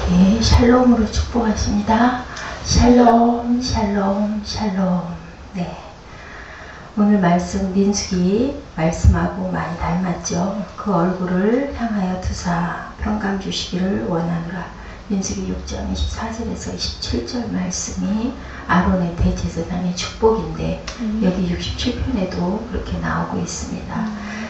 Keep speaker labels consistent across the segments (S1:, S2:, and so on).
S1: 네, 샬롬으로 축복하십니다. 샬롬, 샬롬, 샬롬. 네. 오늘 말씀 민수기 말씀하고 많이 닮았죠. 그 얼굴을 향하여 두사 평강 주시기를 원하노라. 민수기 6장 24절에서 27절 말씀이 아론의 대제사장의 축복인데 여기 67편에도 그렇게 나오고 있습니다.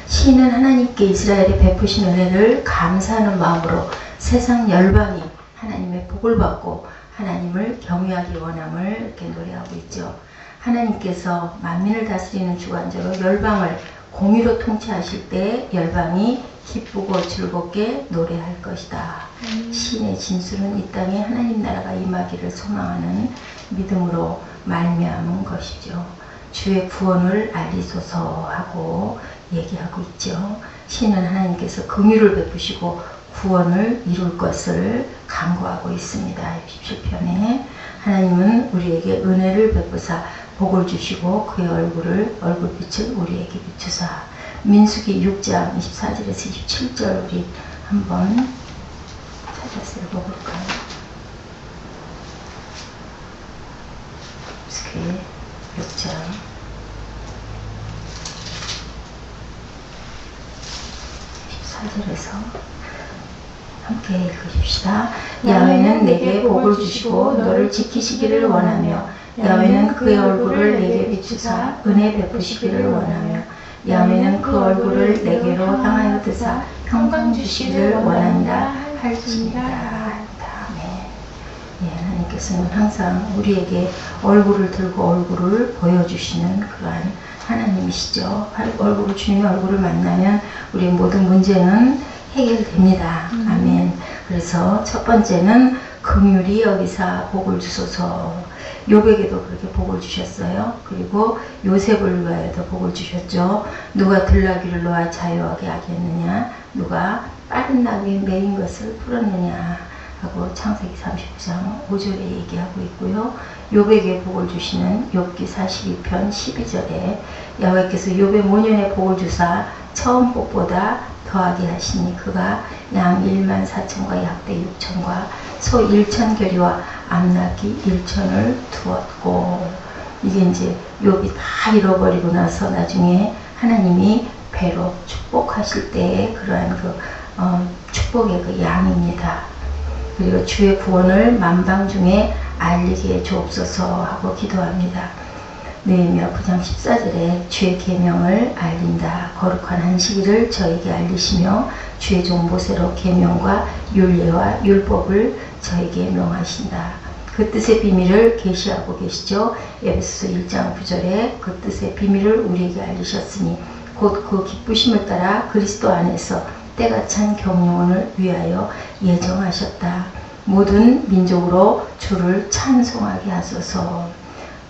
S1: 시인은 하나님께 이스라엘에 베푸신 은혜를 감사하는 마음으로 세상 열방이 하나님의 복을 받고 하나님을 경외하기 원함을 이렇게 노래하고 있죠. 하나님께서 만민을 다스리는 주관자로 열방을 공의로 통치하실 때 열방이 기쁘고 즐겁게 노래할 것이다. 시인의 진술은 이 땅에 하나님 나라가 임하기를 소망하는 믿음으로 말미암은 것이죠. 주의 구원을 알리소서 하고 얘기하고 있죠. 시인은 하나님께서 긍휼을 베푸시고 구원을 이룰 것을 간구하고 있습니다. 17편에 하나님은 우리에게 은혜를 베푸사 복을 주시고 그의 얼굴빛을 우리에게 비추사. 민수기 6장 24절에서 27절 우리 한번 찾아서 읽어볼까요? 민수기 6장 14절에서 함께 읽으십시다. 야훼는 내게 복을 주시고 너를 지키시기를 원하며 야훼는 그의 얼굴을 내게 비추사 은혜 베푸시기를 원하며 야훼는 그 얼굴을 내게로 향하여 드사 평강 주시기를 원한다 할지니라. 네, 하나님께서는 항상 우리에게 얼굴을 들고 얼굴을 보여주시는 그러한 하나님이시죠. 얼굴을 주님의 얼굴을 만나면 우리의 모든 문제는 해결됩니다. 아멘. 그래서 첫 번째는 긍휼히 여기사 복을 주소서. 욥에게도 그렇게 복을 주셨어요. 그리고 요셉을 위하여도 복을 주셨죠. 누가 들나귀를 놓아 자유하게 하겠느냐, 누가 빠른 나귀에 매인 것을 풀었느냐 하고 창세기 39장 5절에 얘기하고 있고요. 욥에게 복을 주시는 욥기 42편 12절에 야훼께서 욥의 모년에 복을 주사 처음 복보다 더하게 하시니 그가 양 1만 4천과 약대 6천과 소 1천 결이와 암낙이 1천을 두었고. 이게 이제 욥이 다 잃어버리고 나서 나중에 하나님이 배로 축복하실 때의 그러한 축복의 그 양입니다. 그리고 주의 구원을 만방 중에 알리게 주옵소서 하고 기도합니다. 느헤미야 9장 14절에 주의 계명을 알린다. 거룩한 안식일을 저에게 알리시며 주의 종 모세로 계명과 율례와 율법을 저에게 명하신다. 그 뜻의 비밀을 계시하고 계시죠. 에베소서 1장 9절에 그 뜻의 비밀을 우리에게 알리셨으니 곧 그 기쁘심을 따라 그리스도 안에서 때가 찬 경영을 위하여 예정하셨다. 모든 민족으로 주를 찬송하게 하소서.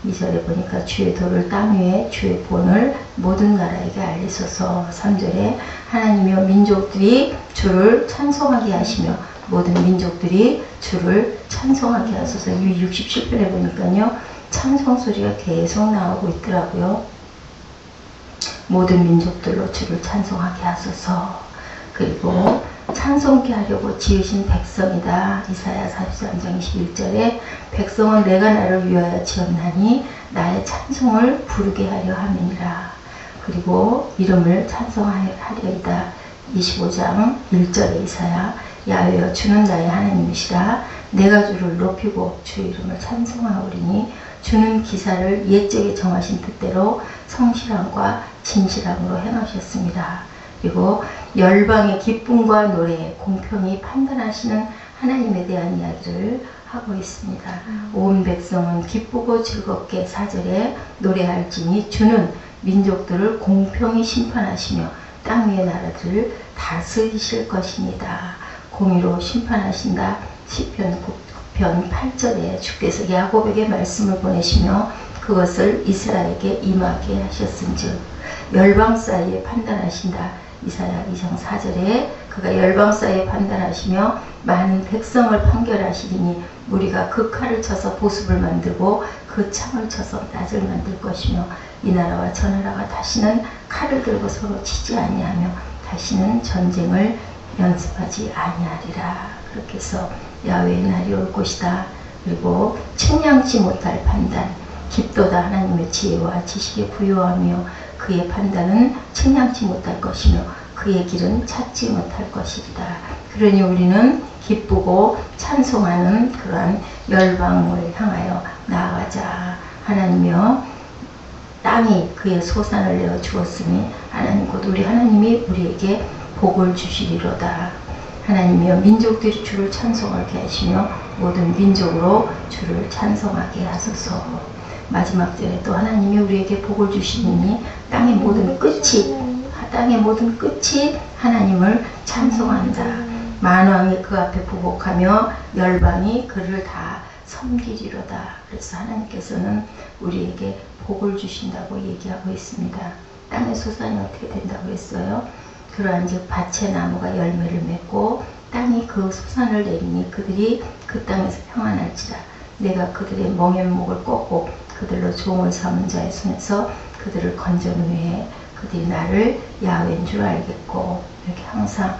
S1: 2절에 보니까 주의 도를 땅 위에 주의 구원을 모든 나라에게 알리소서. 3절에 하나님이여 민족들이 주를 찬송하게 하시며 모든 민족들이 주를 찬송하게 하소서. 67편에 보니까요 찬송 소리가 계속 나오고 있더라고요. 모든 민족들로 주를 찬송하게 하소서. 그리고 찬송케 하려고 지으신 백성이다. 이사야 43장 21절에 백성은 내가 나를 위하여 지었나니 나의 찬송을 부르게 하려 함이니라. 그리고 이름을 찬송하려이다. 25장 1절에 이사야 야훼여 주는 나의 하나님이시라. 내가 주를 높이고 주 이름을 찬송하오리니 주는 기사를 옛적에 정하신 뜻대로 성실함과 진실함으로 행하셨습니다. 그리고 열방의 기쁨과 노래, 공평히 판단하시는 하나님에 대한 이야기를 하고 있습니다. 온 백성은 기쁘고 즐겁게 4절에 노래할지니 주는 민족들을 공평히 심판하시며 땅 위의 나라들을 다스리실 것입니다. 공의로 심판하신다. 시편 9편 8절에 주께서 야곱에게 말씀을 보내시며 그것을 이스라엘에게 임하게 하셨은즉 열방 사이에 판단하신다. 이사야 2장 4절에 그가 열방 사이에 판단하시며 많은 백성을 판결하시리니 우리가 그 칼을 쳐서 보습을 만들고 그 창을 쳐서 낫을 만들 것이며 이 나라와 저 나라가 다시는 칼을 들고 서로 치지 아니하며 다시는 전쟁을 연습하지 아니하리라. 그렇게 해서 야훼의 날이 올 것이다. 그리고 측량치 못할 판단, 깊도다 하나님의 지혜와 지식에 부유하며 그의 판단은 측량치 못할 것이며 그의 길은 찾지 못할 것이다. 그러니 우리는 기쁘고 찬송하는 그러한 열방을 향하여 나아가자. 하나님이여 땅이 그의 소산을 내어 주었으니 하나님 곧 우리 하나님이 우리에게 복을 주시리로다. 하나님이여 민족들이 주를 찬송하게 하시며 모든 민족으로 주를 찬송하게 하소서. 마지막 절에 또 하나님이 우리에게 복을 주시니 땅의 모든 끝이 하나님을 찬송한다. 만왕이 그 앞에 부복하며 열방이 그를 다 섬기리로다. 그래서 하나님께서는 우리에게 복을 주신다고 얘기하고 있습니다. 땅의 소산이 어떻게 된다고 했어요? 그러한즉 밭의 나무가 열매를 맺고 땅이 그 소산을 내리니 그들이 그 땅에서 평안할지라. 내가 그들의 멍에목을 꺾고 그들로 종을 삼은 자의 손에서 그들을 건져놓은 후에 그들이 나를 야훼인 줄 알겠고, 이렇게 항상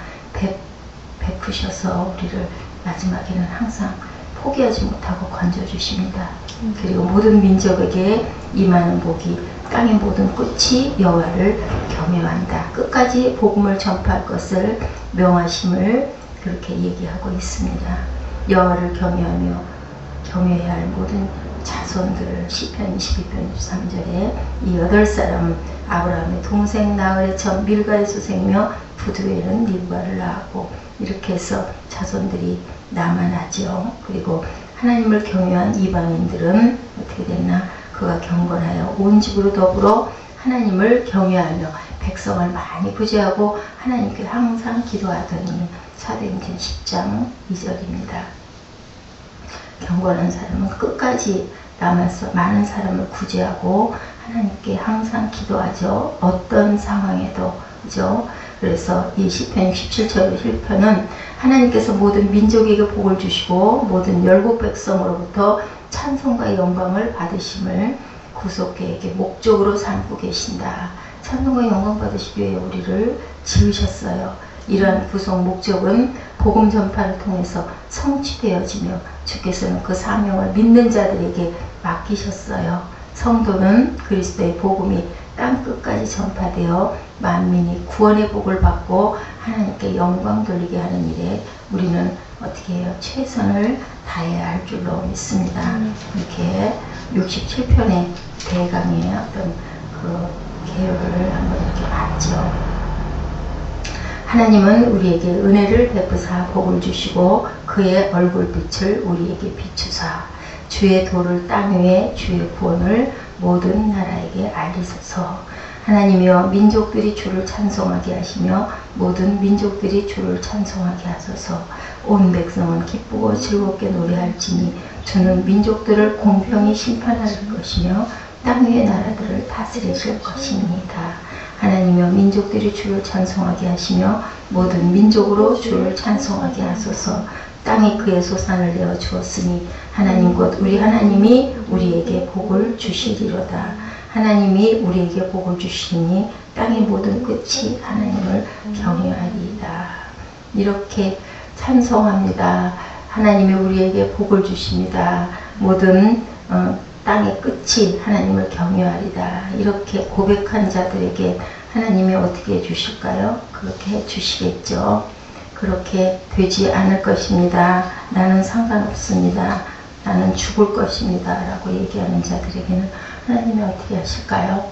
S1: 베푸셔서 우리를 마지막에는 항상 포기하지 못하고 건져주십니다. 그리고 모든 민족에게 임하는 복이 땅의 모든 끝이 여호와를 경외한다. 끝까지 복음을 전파할 것을 명하심을 그렇게 얘기하고 있습니다. 여호와를 경외하며 경외해야 할 모든 자손들을 시편 22편 23절에 이 8사람은 아브라함의 동생 나흘의 첫 밀가의 수생며 부두에는 립과를 낳았고, 이렇게 해서 자손들이 남아나죠. 그리고 하나님을 경외한 이방인들은 어떻게 됐나? 그가 경건하여 온 집으로 더불어 하나님을 경외하며 백성을 많이 구제하고 하나님께 항상 기도하더니. 사도행전 10장 2절입니다. 경건한 사람은 끝까지 남아서 많은 사람을 구제하고 하나님께 항상 기도하죠. 어떤 상황에도. 그죠? 그래서 이 시편 67절 1편은 하나님께서 모든 민족에게 복을 주시고 모든 열국 백성으로부터 찬송과 영광을 받으심을 구속계획의 목적으로 삼고 계신다. 찬송과 영광 받으시기 위해 우리를 지으셨어요. 이러한 구속 목적은 복음 전파를 통해서 성취되어지며 주께서는 그 사명을 믿는 자들에게 맡기셨어요. 성도는 그리스도의 복음이 땅끝까지 전파되어 만민이 구원의 복을 받고 하나님께 영광 돌리게 하는 일에 우리는 어떻게 해요? 최선을 다해야 할 줄로 믿습니다. 이렇게 67편의 대강의 어떤 그 계율을 한번 이렇게 봤죠. 하나님은 우리에게 은혜를 베푸사 복을 주시고 그의 얼굴빛을 우리에게 비추사 주의 도를 땅 위에 주의 구원을 모든 나라에게 알리소서. 하나님이여 민족들이 주를 찬송하게 하시며 모든 민족들이 주를 찬송하게 하소서. 온 백성은 기쁘고 즐겁게 노래할지니 주는 민족들을 공평히 심판할 것이며 땅 위의 나라들을 다스리실 것입니다. 하나님이여 민족들이 주를 찬송하게 하시며 모든 민족으로 주를 찬송하게 하소서. 땅이 그의 소산을 내어 주었으니 하나님 곧 우리 하나님이 우리에게 복을 주시리로다. 하나님이 우리에게 복을 주시니 땅의 모든 끝이 하나님을 경외하리이다. 이렇게 찬송합니다. 하나님이 우리에게 복을 주십니다. 모든 땅의 끝이 하나님을 경외하리다. 이렇게 고백한 자들에게 하나님이 어떻게 해주실까요? 그렇게 해주시겠죠. 그렇게 되지 않을 것입니다. 나는 상관없습니다. 나는 죽을 것입니다. 라고 얘기하는 자들에게는 하나님이 어떻게 하실까요?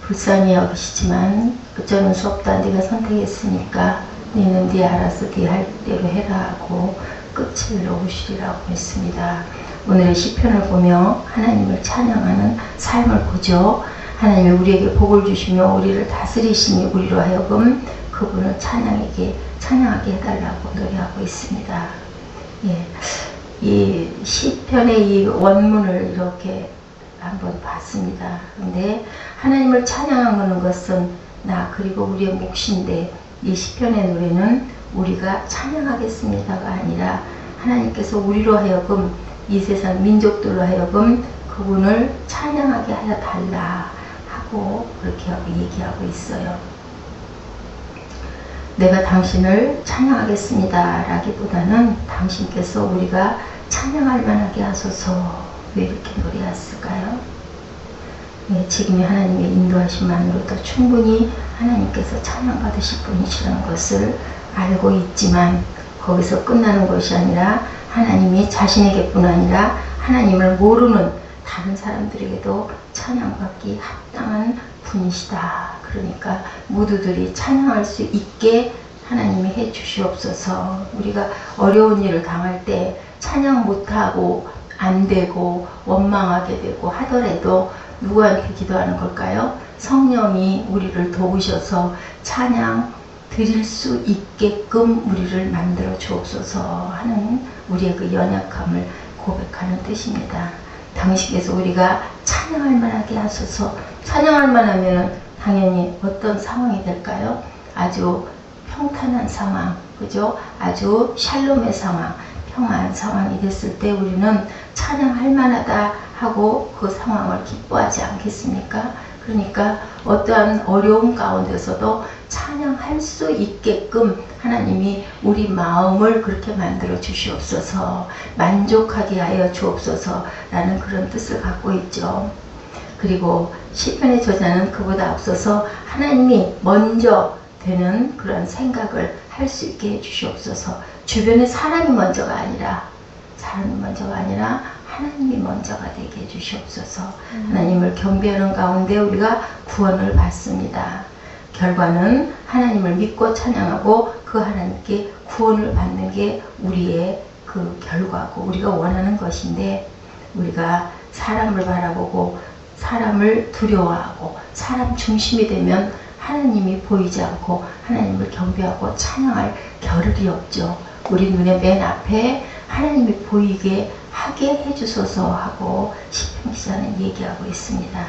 S1: 불쌍히 여기시지만 어쩌는 수 없다. 네가 선택했으니까 너는 네 알아서 네 할 대로 해라 하고 끝을 놓으시리라고 했습니다. 오늘의 시편을 보며 하나님을 찬양하는 삶을 보죠. 하나님이 우리에게 복을 주시며 우리를 다스리시니 우리로 하여금 그분을 찬양하게 해달라고 노래하고 있습니다. 예, 이 시편의 이 원문을 이렇게 한번 봤습니다. 그런데 하나님을 찬양하는 것은 나 그리고 우리의 몫인데 이 시편의 노래는 우리가 찬양하겠습니다가 아니라 하나님께서 우리로 하여금 이 세상 민족들로 하여금 그분을 찬양하게 하여 달라 하고 그렇게 하고 얘기하고 있어요. 내가 당신을 찬양하겠습니다 라기보다는 당신께서 우리가 찬양할 만하게 하소서. 왜 이렇게 노래했을까요? 네, 지금의 하나님의 인도하심만으로도 충분히 하나님께서 찬양받으실 분이시라는 것을 알고 있지만 거기서 끝나는 것이 아니라 하나님이 자신에게뿐 아니라 하나님을 모르는 다른 사람들에게도 찬양받기 합당한 분이시다. 그러니까 모두들이 찬양할 수 있게 하나님이 해 주시옵소서. 우리가 어려운 일을 당할 때 찬양 못하고 안 되고 원망하게 되고 하더라도 누구한테 기도하는 걸까요? 성령이 우리를 도우셔서 찬양 드릴 수 있게끔 우리를 만들어 주옵소서 하는 우리의 그 연약함을 고백하는 뜻입니다. 당신께서 우리가 찬양할 만하게 하소서. 찬양할 만하면 당연히 어떤 상황이 될까요? 아주 평탄한 상황, 그죠? 아주 샬롬의 상황, 평안한 상황이 됐을 때 우리는 찬양할 만하다 하고 그 상황을 기뻐하지 않겠습니까? 그러니까 어떠한 어려움 가운데서도 찬양할 수 있게끔 하나님이 우리 마음을 그렇게 만들어 주시옵소서, 만족하게 하여 주옵소서 라는 그런 뜻을 갖고 있죠. 그리고 시편의 저자는 그보다 앞서서 하나님이 먼저 되는 그런 생각을 할 수 있게 해 주시옵소서. 주변에 사람이 먼저가 아니라 하나님이 먼저가 되게 해 주시옵소서. 하나님을 경배하는 가운데 우리가 구원을 받습니다. 결과는 하나님을 믿고 찬양하고 그 하나님께 구원을 받는 게 우리의 그 결과고 우리가 원하는 것인데, 우리가 사람을 바라보고 사람을 두려워하고 사람 중심이 되면 하나님이 보이지 않고 하나님을 경배하고 찬양할 겨를이 없죠. 우리 눈의 맨 앞에 하나님이 보이게 하게 해주소서 하고 시편 기자는 얘기하고 있습니다.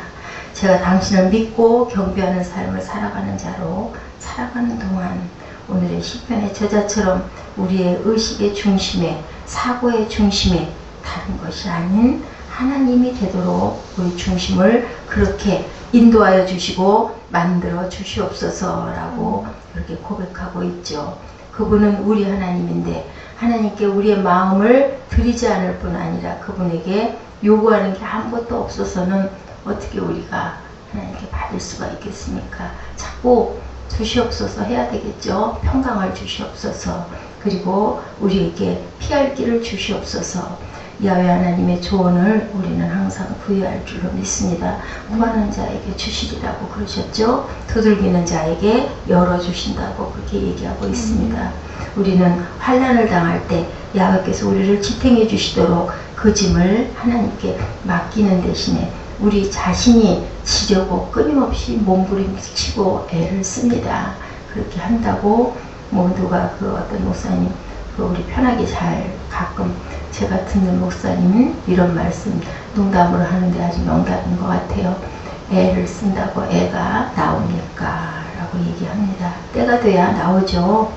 S1: 제가 당신을 믿고 경배하는 삶을 살아가는 자로 살아가는 동안 오늘의 시편의 저자처럼 우리의 의식의 중심에, 사고의 중심에 다른 것이 아닌 하나님이 되도록 우리 중심을 그렇게 인도하여 주시고 만들어 주시옵소서라고 그렇게 고백하고 있죠. 그분은 우리 하나님인데 하나님께 우리의 마음을 드리지 않을 뿐 아니라 그분에게 요구하는 게 아무것도 없어서는 어떻게 우리가 하나님께 받을 수가 있겠습니까? 자꾸 주시옵소서 해야 되겠죠. 평강을 주시옵소서. 그리고 우리에게 피할 길을 주시옵소서. 야훼 하나님의 조언을 우리는 항상 구해할 줄로 믿습니다. 구하는 자에게 주시리라고 그러셨죠. 두들기는 자에게 열어주신다고 그렇게 얘기하고 있습니다. 우리는 환난을 당할 때 야훼께서 우리를 지탱해 주시도록 그 짐을 하나님께 맡기는 대신에 우리 자신이 지려고 끊임없이 몸부림치고 애를 씁니다. 그렇게 한다고 누가 어떤 목사님 우리 편하게 잘 가끔 제가 듣는 목사님 이런 말씀 농담으로 하는데 아주 명답인 것 같아요. 애를 쓴다고 애가 나옵니까? 라고 얘기합니다. 때가 돼야 나오죠.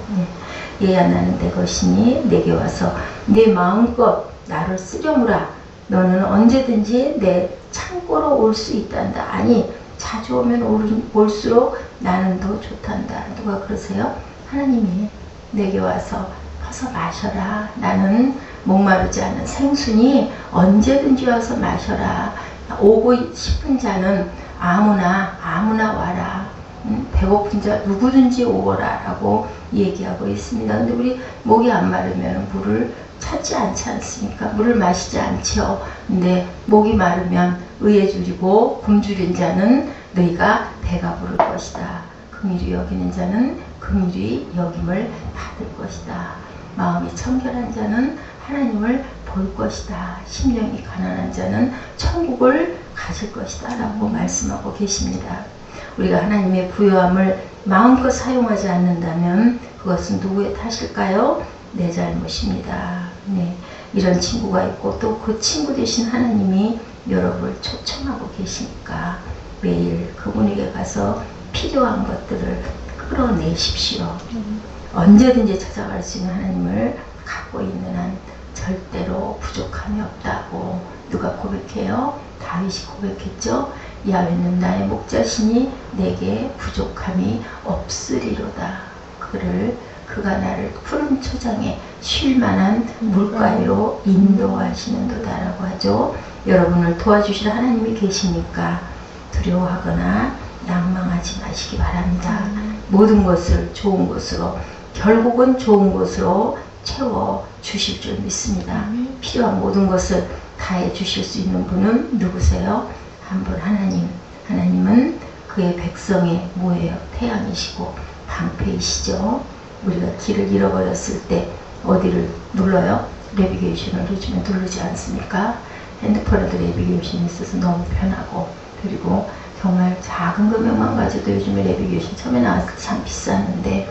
S1: 얘야 나는 내 것이니 내게 와서 내 마음껏 나를 쓰려무라. 너는 언제든지 내 창고로 올 수 있단다. 아니 자주 오면 올수록 나는 더 좋단다. 누가 그러세요? 하나님이 내게 와서 퍼서 마셔라. 나는 목마르지 않은 생수니 언제든지 와서 마셔라. 오고 싶은 자는 아무나 와라. 배고픈 자 누구든지 오거라 라고 얘기하고 있습니다. 근데 우리 목이 안 마르면 물을 찾지 않지 않습니까? 물을 마시지 않죠. 근데 목이 마르면 의에 줄이고 굶주린 자는 너희가 배가 부를 것이다. 긍휼히 여기는 자는 긍휼히 여김을 받을 것이다. 마음이 청결한 자는 하나님을 볼 것이다. 심령이 가난한 자는 천국을 가질 것이다 라고 말씀하고 계십니다. 우리가 하나님의 부요함을 마음껏 사용하지 않는다면 그것은 누구의 탓일까요? 내 잘못입니다. 네, 이런 친구가 있고 또 그 친구 되신 하나님이 여러분을 초청하고 계시니까 매일 그분에게 가서 필요한 것들을 끌어내십시오. 언제든지 찾아갈 수 있는 하나님을 갖고 있는 한 절대로 부족함이 없다고 누가 고백해요? 다윗이 고백했죠. 야훼는 나의 목자시니 내게 부족함이 없으리로다. 그 그가 나를 푸른 초장에 쉴 만한 물가로 인도하시는도다라고 하죠. 여러분을 도와주실 하나님이 계시니까 두려워하거나 낭망하지 마시기 바랍니다. 모든 것을 좋은 것으로, 결국은 좋은 것으로 채워 주실 줄 믿습니다. 필요한 모든 것을 다해 주실 수 있는 분은 누구세요? 한 분 하나님. 하나님은 그의 백성의 뭐예요? 태양이시고 방패이시죠. 우리가 길을 잃어버렸을 때 어디를 눌러요? 내비게이션을 요즘에 누르지 않습니까? 핸드폰에도 내비게이션이 있어서 너무 편하고, 그리고 정말 작은 금액만 가져도 요즘에 내비게이션 처음에 나왔을 때 참 비쌌는데,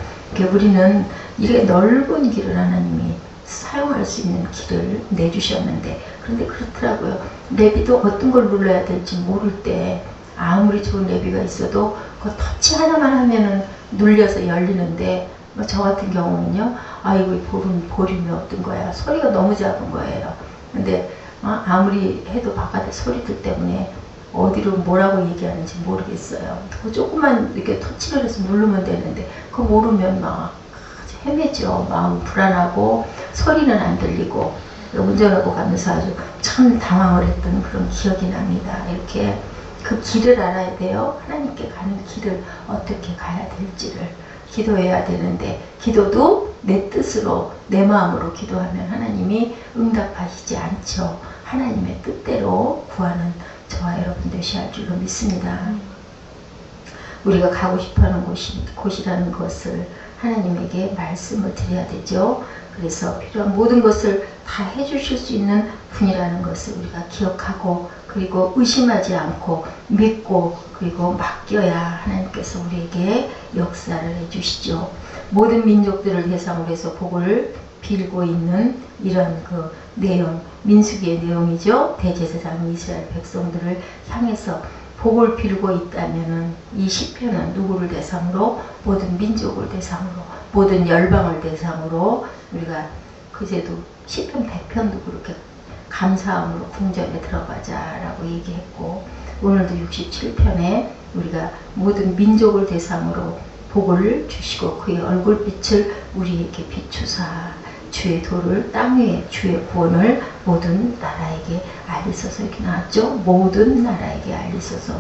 S1: 우리는 이렇게 넓은 길을 하나님이 사용할 수 있는 길을 내주셨는데, 그런데 그렇더라고요. 내비도 어떤 걸 눌러야 될지 모를 때 아무리 좋은 내비가 있어도 그 터치 하나만 하면은 눌려서 열리는데, 저 같은 경우는요, 이거 볼륨이 어떤 거야, 소리가 너무 작은 거예요. 근데 아무리 해도 바깥에 소리들 때문에 어디로 뭐라고 얘기하는지 모르겠어요. 그 조금만 이렇게 터치를 해서 누르면 되는데 그거 모르면 막 헤매죠. 마음 불안하고 소리는 안 들리고, 운전하고 가면서 아주 참 당황을 했던 그런 기억이 납니다. 이렇게 그 길을 알아야 돼요. 하나님께 가는 길을 어떻게 가야 될지를 기도해야 되는데, 기도도 내 뜻으로 내 마음으로 기도하면 하나님이 응답하시지 않죠. 하나님의 뜻대로 구하는 저와 여러분 되셔야 할 줄로 믿습니다. 우리가 가고 싶어하는 곳이라는 것을 하나님에게 말씀을 드려야 되죠. 그래서 필요한 모든 것을 다 해주실 수 있는 분이라는 것을 우리가 기억하고, 그리고 의심하지 않고 믿고, 그리고 맡겨야 하나님께서 우리에게 역사를 해주시죠. 모든 민족들을 대상으로 해서 복을 빌고 있는 이런 그 내용, 민수기의 내용이죠. 대제사장이 이스라엘 백성들을 향해서 복을 빌고 있다면은 이 시편은 누구를 대상으로? 모든 민족을 대상으로, 모든 열방을 대상으로. 우리가 그제도 시편 100편도 그렇게 감사함으로 궁전에 들어가자라고 얘기했고, 오늘도 67편에 우리가 모든 민족을 대상으로 복을 주시고 그의 얼굴빛을 우리에게 비추사 주의 도를 땅 위에 주의 구원을 모든 나라에게 알리소서. 이렇게 나왔죠. 모든 나라에게 알리소서.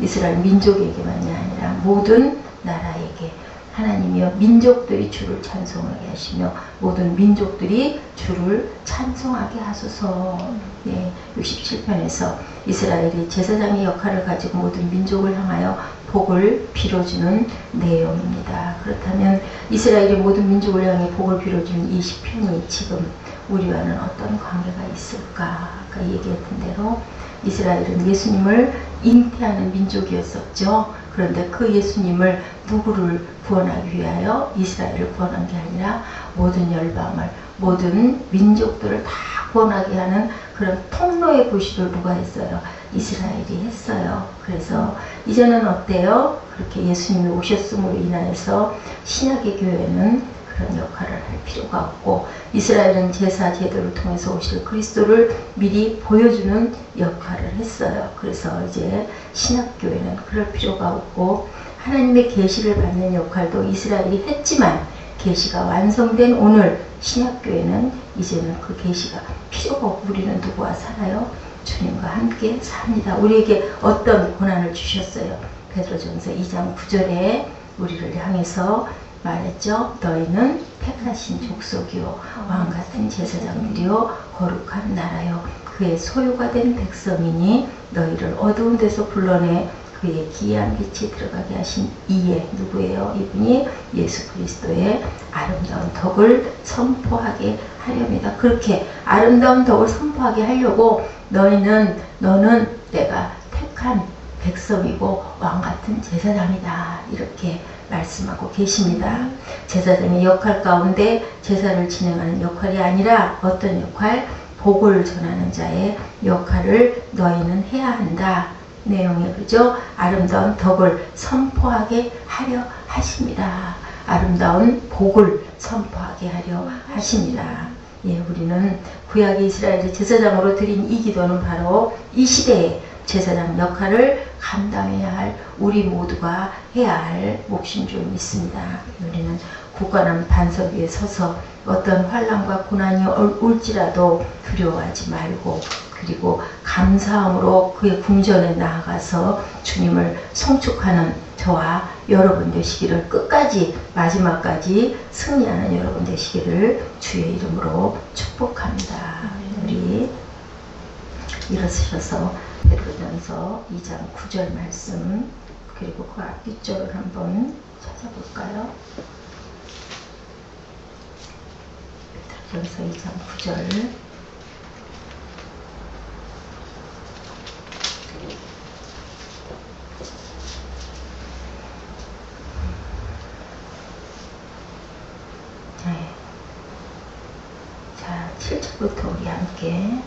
S1: 이스라엘 민족에게만이 아니라 모든 나라에게 하나님이여 민족들이 주를 찬송하게 하시며 모든 민족들이 주를 찬송하게 하소서. 네, 67편에서 이스라엘이 제사장의 역할을 가지고 모든 민족을 향하여 복을 빌어주는 내용입니다. 그렇다면 이스라엘의 모든 민족을 향해 복을 빌어주는 이 시편이 지금 우리와는 어떤 관계가 있을까? 아까 얘기했던 대로 이스라엘은 예수님을 잉태하는 민족이었었죠. 그런데 그 예수님을 누구를 구원하기 위하여 이스라엘을 구원한 게 아니라 모든 열방을, 모든 민족들을 다 구원하게 하는 그런 통로의 구실을 누가 했어요? 이스라엘이 했어요. 그래서 이제는 어때요? 그렇게 예수님이 오셨음으로 인하여서 신약의 교회는 그런 역할을 할 필요가 없고, 이스라엘은 제사 제도를 통해서 오실 그리스도를 미리 보여주는 역할을 했어요. 그래서 이제 신약교회는 그럴 필요가 없고, 하나님의 계시를 받는 역할도 이스라엘이 했지만 계시가 완성된 오늘 신약교회는 이제는 그 계시가 필요가 없고, 우리는 누구와 살아요? 주님과 함께 삽니다. 우리에게 어떤 고난을 주셨어요? 베드로전서 2장 9절에 우리를 향해서 말했죠. 너희는 택하신 족속이요 왕같은 제사장들이요 거룩한 나라요 그의 소유가 된 백성이니 너희를 어두운 데서 불러내 그의 기이한 빛이 들어가게 하신 이에 누구예요? 이분이 예수 그리스도의 아름다운 덕을 선포하게 하렵니다. 그렇게 아름다운 덕을 선포하게 하려고 너는 내가 택한 백성이고 왕같은 제사장이다. 이렇게 말씀하고 계십니다. 제사장의 역할 가운데 제사를 진행하는 역할이 아니라 어떤 역할? 복을 전하는 자의 역할을 너희는 해야 한다. 내용이 그죠? 아름다운 덕을 선포하게 하려 하십니다. 아름다운 복을 선포하게 하려 하십니다. 예, 우리는 구약 이스라엘의 제사장으로 드린 이 기도는 바로 이 시대에 제사장 역할을 감당해야 할 우리 모두가 해야 할 몫인 줄 믿습니다. 우리는 굳건한 반석 위에 서서 어떤 환난과 고난이 올지라도 두려워하지 말고 그리고 감사함으로 그의 궁전에 나아가서 주님을 송축하는 저와 여러분 되시기를 끝까지 마지막까지 승리하는 여러분 되시기를 주의 이름으로 축복합니다. 우리 일어서셔서 베드로전서 2장 9절 말씀 그리고 그 앞뒤절을 한번 찾아볼까요? 베드로전서 2장 9절 자, 7절부터 우리 함께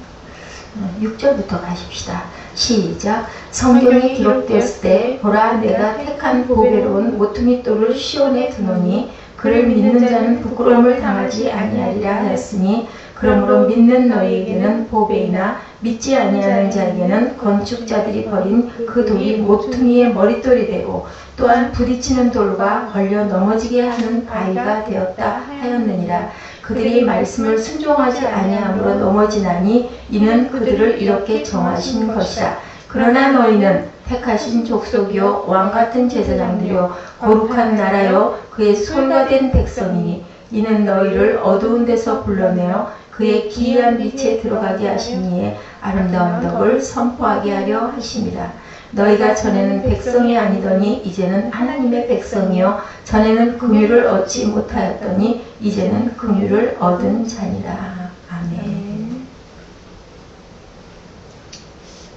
S1: 6절부터 가십시다. 시작. 성경이 기록되었을 때 보라 내가 택한 보배로운 모퉁이 돌을 시온에 두노니 그를 믿는 자는 부끄러움을 당하지 아니하리라 하였으니 그러므로 믿는 너희에게는 보배이나 믿지 아니하는 자에게는 건축자들이 버린 그 돌이 모퉁이의 머릿돌이 되고 또한 부딪히는 돌과 걸려 넘어지게 하는 바위가 되었다 하였느니라. 그들이 말씀을 순종하지 아니함으로 넘어지나니 이는 그들을 이렇게 정하신 것이라. 그러나 너희는 택하신 족속이요 왕같은 제사장들이요 거룩한 나라요 그의 소유가 된 백성이니 이는 너희를 어두운 데서 불러내어 그의 기이한 빛에 들어가게 하시니에 아름다운 덕을 선포하게 하려 하심이라. 너희가 전에는 백성이 아니더니 이제는 하나님의 백성이요 전에는 긍휼을 얻지 못하였더니 이제는 긍휼을 얻은 자니라. 아멘.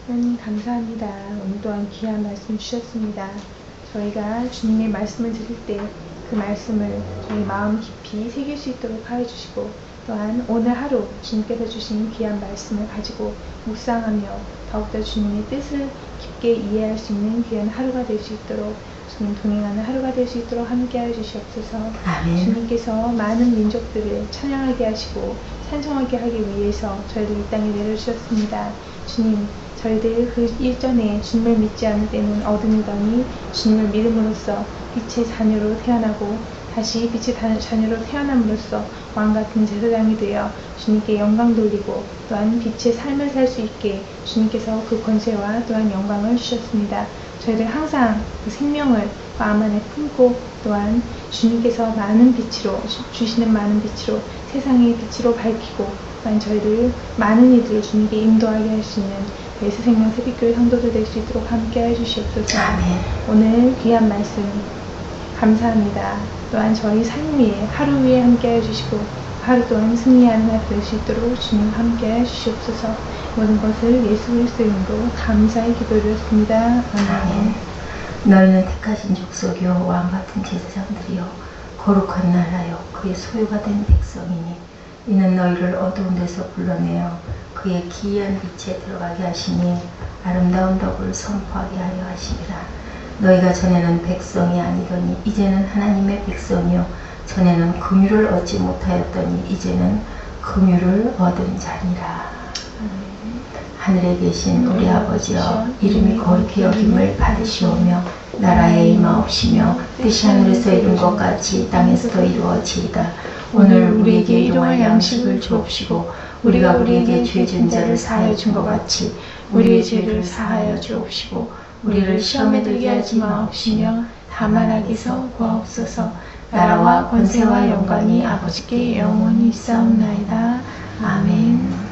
S2: 하나님 감사합니다. 오늘 또한 귀한 말씀 주셨습니다. 저희가 주님의 말씀을 들을 때 그 말씀을 저희 마음 깊이 새길 수 있도록 하여 주시고 또한 오늘 하루 주님께서 주신 귀한 말씀을 가지고 묵상하며 더욱더 주님의 뜻을 깊게 이해할 수 있는 귀한 하루가 될 수 있도록 주님 동행하는 하루가 될 수 있도록 함께하여 주시옵소서.
S1: 아멘.
S2: 주님께서 많은 민족들을 찬양하게 하시고 찬송하게 하기 위해서 저희를 이 땅에 내려주셨습니다. 주님 저희들 그 일전에 주님을 믿지 않을 때는 어둠이더니 주님을 믿음으로써 빛의 자녀로 태어나고 다시 빛의 자녀로 태어남으로써 왕같은 제사장이 되어 주님께 영광 돌리고 또한 빛의 삶을 살 수 있게 주님께서 그 권세와 또한 영광을 주셨습니다. 저희들 항상 그 생명을 마음 안에 품고 또한 주님께서 많은 빛으로 주시는 많은 빛으로 세상의 빛으로 밝히고 또한 저희를 많은 이들을 주님께 인도하게 할 수 있는 예수생명 새벽교회 성도들 될 수 있도록 함께 해주시옵소서.
S1: 아멘.
S2: 오늘 귀한 말씀 감사합니다. 또한 저희 삶 위에 하루 위에 함께 해주시고 하루 또한 승리하는 날 될 수 있도록 주님 함께 해주시옵소서. 모든 것을 예수 그리스도 이름으로 감사의 기도드렸습니다. 아멘.
S1: 너희는 택하신 족속이요 왕같은 제사장들이요 거룩한 나라요 그의 소유가 된 백성이니 이는 너희를 어두운 데서 불러내어 그의 기이한 빛에 들어가게 하시니 아름다운 덕을 선포하게 하려 하시리라. 너희가 전에는 백성이 아니더니 이제는 하나님의 백성이요 전에는 긍휼을 얻지 못하였더니 이제는 긍휼을 얻은 자니라. 하늘에 계신 우리 아버지여 이름이 거룩히 여김을 받으시오며 나라에 임하옵시며 뜻이 하늘에서 이룬 것 같이 땅에서도 이루어지이다. 오늘 우리에게 일용할 양식을 주옵시고 우리가 우리에게 죄 지은 자를 사하여 준 것 같이 우리의 죄를 사하여 주옵시고 우리를 시험에 들게 하지 마옵시며 다만 악에서 구하옵소서. 나라와 권세와 영광이 아버지께 영원히 있사옵나이다. 아멘.